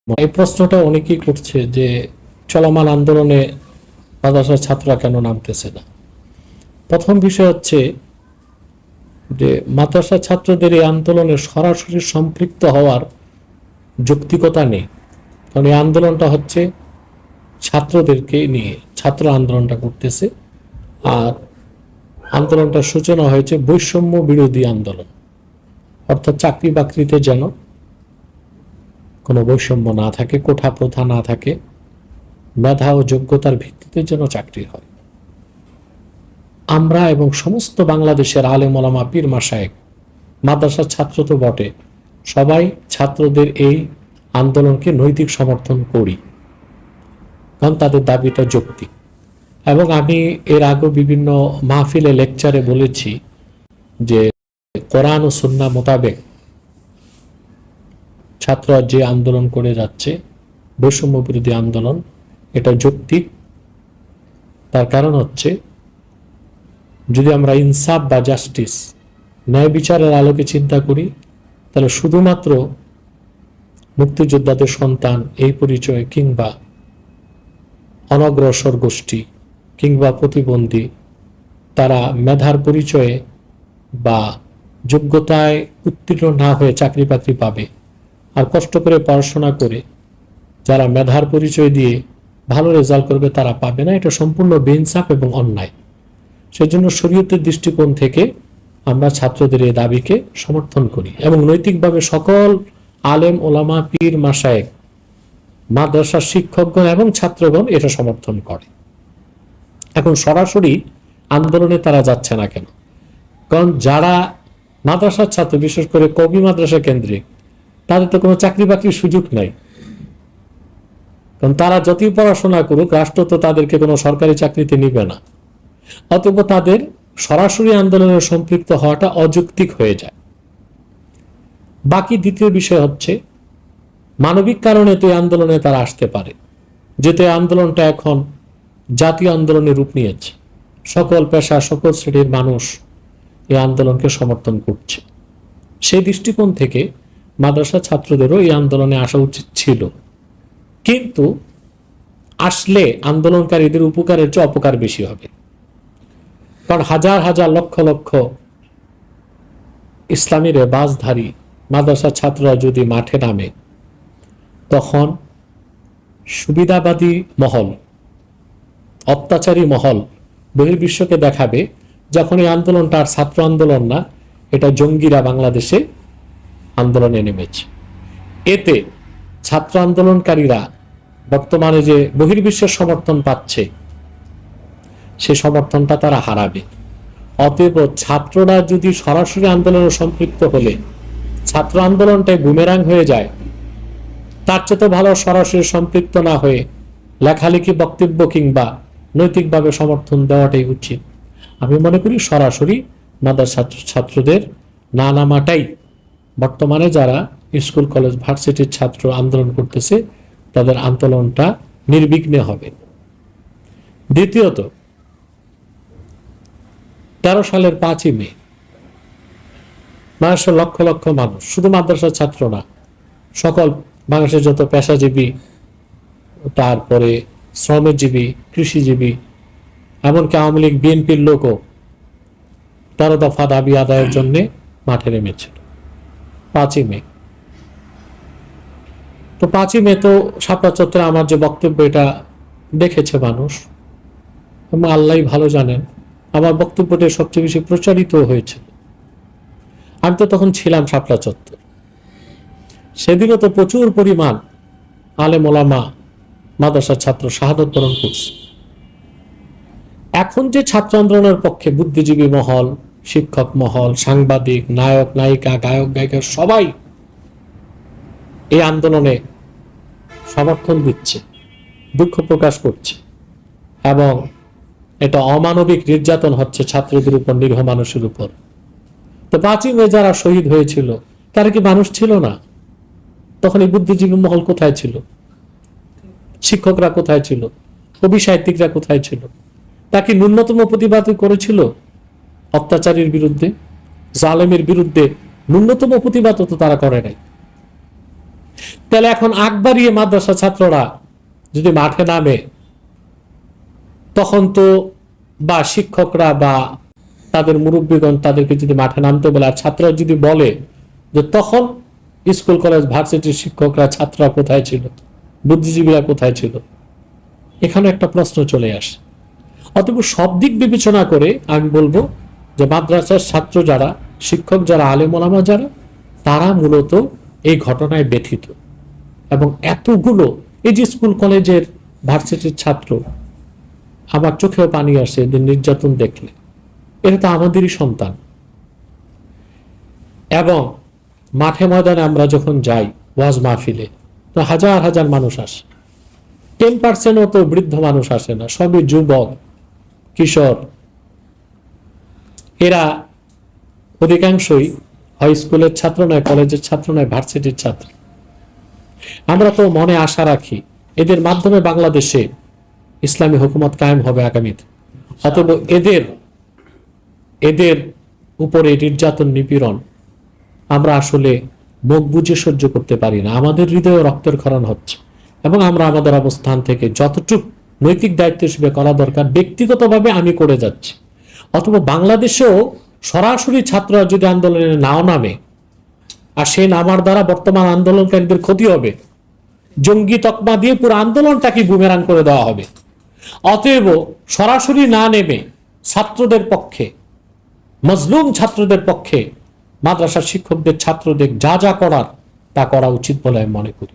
এই প্রশ্নটা অনেকেই করছে যে চলমান আন্দোলনে মাদ্রাসার ছাত্ররা কেন নামতেছে না। প্রথম বিষয় হচ্ছে যে মাদ্রাসার ছাত্রদের এই আন্দোলনে সরাসরি সম্পৃক্ত হওয়ার যৌক্তিকতা নেই, কারণ এই আন্দোলনটা হচ্ছে ছাত্রদেরকে নিয়ে, ছাত্র আন্দোলনটা করতেছে। আর আন্দোলনটার সূচনা হয়েছে বৈষম্য বিরোধী আন্দোলন, অর্থাৎ চাকরি বাকরিতে যেন কোনো বৈষম্য না থাকে, কোঠা প্রথা না থাকে, মেধা ও যোগ্যতার ভিত্তিতে যেন চাকরি হয়। আমরা এবং সমস্ত বাংলাদেশের আলেম ওলামা পীর মাশায়েখ, মাদ্রাসার ছাত্র তো বটে, সবাই ছাত্রদের এই আন্দোলনকে নৈতিক সমর্থন করি, কারণ তাদের দাবিটা যৌক্তিক। এবং আমি এর আগে বিভিন্ন মাহফিলে লেকচারে বলেছি যে কোরআন ও সুন্নাহ মোতাবেক ছাত্ররা যে আন্দোলন করে যাচ্ছে, বৈষম্য বিরোধী আন্দোলন, এটা যৌক্তিক। তার কারণ হচ্ছে, যদি আমরা ইনসাফ বা জাস্টিস, ন্যায় বিচারের আলোকে চিন্তা করি, তাহলে শুধুমাত্র মুক্তিযোদ্ধাদের সন্তান এই পরিচয়, কিংবা অনগ্রসর গোষ্ঠী কিংবা প্রতিবন্ধী, তারা মেধার পরিচয়ে বা যোগ্যতায় উত্তীর্ণ না হয়ে চাকরি বাকরি পাবে, আর কষ্ট করে পড়াশোনা করে যারা মেধার পরিচয় দিয়ে ভালো রেজাল্ট করবে তারা পাবে না। এটা সম্পূর্ণ বেইনসাফ এবং অন্যায়। সেজন্য শরীয়তের দৃষ্টিকোণ থেকে আমরা ছাত্রদের এই দাবিকে সমর্থন করি, এবং নৈতিকভাবে সকল আলেম ওলামা পীর মাশায়েখ, মাদ্রাসার শিক্ষকগণ এবং ছাত্রগণ এটা সমর্থন করে। এখন সরাসরি আন্দোলনে তারা যাচ্ছে না কেন? কারণ যারা মাদ্রাসার ছাত্র, বিশেষ করে কবি মাদ্রাসা কেন্দ্রিক, তাদের তো কোনো চাকরি বাকরির সুযোগ নাই। কারণ তারা যতই পড়াশোনা করুক, রাষ্ট্র তো তাদেরকে কোনো সরকারি চাকরিতে নিবে না। অতএব তাদের সরাসরি আন্দোলনে সম্পৃক্ত হওয়াটা অযৌক্তিক হয়ে যায়। বাকি দ্বিতীয় বিষয় হচ্ছে, মানবিক কারণে তো এই আন্দোলনে তারা আসতে পারে, যেহেতু এই আন্দোলনটা এখন জাতীয় আন্দোলনের রূপ নিয়েছে। সকল পেশা, সকল শ্রেণীর মানুষ এই আন্দোলনকে সমর্থন করছে। সেই দৃষ্টিকোণ থেকে মাদ্রাসা ছাত্রদেরও এই আন্দোলনে আসা উচিত ছিল, কিন্তু আসলে আন্দোলনকারীদের উপকারের চেয়ে অপকার বেশি হবে। কারণ হাজার হাজার লক্ষ লক্ষ ইসলামী রেবাজধারী মাদ্রাসা ছাত্ররা যদি মাঠে নামে, তখন সুবিধাবাদী মহল, অত্যাচারী মহল বহির্বিশ্বকে দেখাবে যখন এই আন্দোলনটা আর ছাত্র আন্দোলন না, এটা জঙ্গিরা বাংলাদেশে আন্দোলনে নেমেছে। এতে ছাত্র আন্দোলনকারীরা বর্তমানে যে বহির্বিশ্বের সমর্থন পাচ্ছে, সে সমর্থনটা তারা হারাবে। অতএব ছাত্ররা যদি সরাসরি আন্দোলনে সম্পৃক্ত হলে ছাত্র আন্দোলনটাই বুমেরাং হয়ে যায়, তার চেয়ে তো ভালো সরাসরি সম্পৃক্ত না হয়ে লেখালেখি, বক্তব্য কিংবা নৈতিকভাবে সমর্থন দেওয়াটাই উচিত। আমি মনে করি সরাসরি মাদ্রাসা ছাত্রদের না নামাটাই বর্তমানে যারা স্কুল কলেজ ভার্সিটির ছাত্র আন্দোলন করতেছে, তাদের আন্দোলনটা নির্বিঘ্নে হবে। দ্বিতীয়ত, 13 সালের 5ই মে বাংলাদেশের লক্ষ লক্ষ মানুষ, শুধু মাদ্রাসার ছাত্র না, সকল বাংলাদেশের যত পেশাজীবী, তারপরে শ্রমজীবী, কৃষিজীবী, এমনকি আওয়ামী লীগ বিএনপির লোকও 13 দফা দাবি আদায়ের জন্য মাঠে নেমেছিল 5ই মে। তো 5ই মে তো শাপলা চত্বরে আমার যে বক্তব্য, এটা দেখেছে মানুষ, এবং আল্লাহ ভালো জানেন আমার বক্তব্যটা সবচেয়ে বেশি প্রচারিত হয়েছিল। আমি তো তখন ছিলাম শাপলা চত্বর। সেদিনও তো প্রচুর পরিমাণ আলেম ওলামা, মাদ্রাসার ছাত্র শাহাদত বরণ করছে। এখন যে ছাত্র আন্দোলনের পক্ষে বুদ্ধিজীবী মহল, শিক্ষক মহল, সাংবাদিক, নায়ক নায়িকা, গায়ক গায়িকা সবাই এই আন্দোলনে সমর্থন দিচ্ছে, দুঃখ প্রকাশ করছে, এবং এটা অমানবিক নির্যাতন হচ্ছে ছাত্রদের উপর, নিরীহ মানুষের উপর। তো 5ই মে যারা শহীদ হয়েছিল তারা কি মানুষ ছিল না? তখন এই বুদ্ধিজীবী মহল কোথায় ছিল? শিক্ষকরা কোথায় ছিল? কবি সাহিত্যিকরা কোথায় ছিল? তাকে ন্যূনতম প্রতিবাদ করেছিল অত্যাচারীর বিরুদ্ধে, জালেমের বিরুদ্ধে ন্যূনতম প্রতিবাদ তো তারা করে নাই। তাহলে এখন আগ বাড়িয়ে মাদ্রাসা ছাত্ররা যদি মাঠে নামে, তখন তো বা শিক্ষকরা বা তাদের মুরব্বীগণ তাদেরকে যদি মাঠে নামতে বলে, আর ছাত্ররা যদি বলে, যে তখন স্কুল কলেজ ভার্সিটির শিক্ষকরা ছাত্ররা কোথায় ছিল, বুদ্ধিজীবীরা কোথায় ছিল? এখানে একটা প্রশ্ন চলে আসে। অতএব সব দিক বিবেচনা করে আমি বলবো যে মাদ্রাসার ছাত্র যারা, শিক্ষক যারা, আলেম ওলামা যারা, তারা মূলত এই ঘটনায় ব্যথিত। এবং এতগুলো এই যে স্কুল কলেজের ভার্সিটির ছাত্র, আমার চোখেও পানি আসে এদের নির্যাতন দেখলে। এটা তো আমাদেরই সন্তান। এবং মাঠে ময়দানে আমরা যখন যাই ওয়াজ মাহফিলে, তো হাজার হাজার মানুষ আসে, 10% তো বৃদ্ধ মানুষ আসে না, সবই যুবক কিশোর। এরা অধিকাংশই হয় স্কুলের ছাত্র নয়, কলেজের ছাত্র নয়, ভার্সিটির ছাত্র। আমরা তো মনে আশা রাখি এদের মাধ্যমে বাংলাদেশে ইসলামী হুকুমত কায়েম হবে আগামীতে। অতএব এদের উপরে নির্যাতন নিপীড়ন আমরা আসলে মুখ বুঝে সহ্য করতে পারি না। আমাদের হৃদয়ে রক্তের ক্ষরণ হচ্ছে, এবং আমরা আমাদের অবস্থান থেকে যতটুকু নৈতিক দায়িত্ব হিসেবে করা দরকার ব্যক্তিগতভাবে আমি করে যাচ্ছি। অথবা বাংলাদেশেও সরাসরি ছাত্ররা যদি আন্দোলনে নাও নামে, আর সেই নামার দ্বারা বর্তমান আন্দোলনকারীদের ক্ষতি হবে, জঙ্গি তকমা দিয়ে পুরো আন্দোলনটাকে বুমেরাং করে দেওয়া হবে। অতএব সরাসরি না নেমে ছাত্রদের পক্ষে, মজলুম ছাত্রদের পক্ষে মাদ্রাসার শিক্ষকদের, ছাত্রদের যা যা করার তা করা উচিত বলে আমি মনে করি।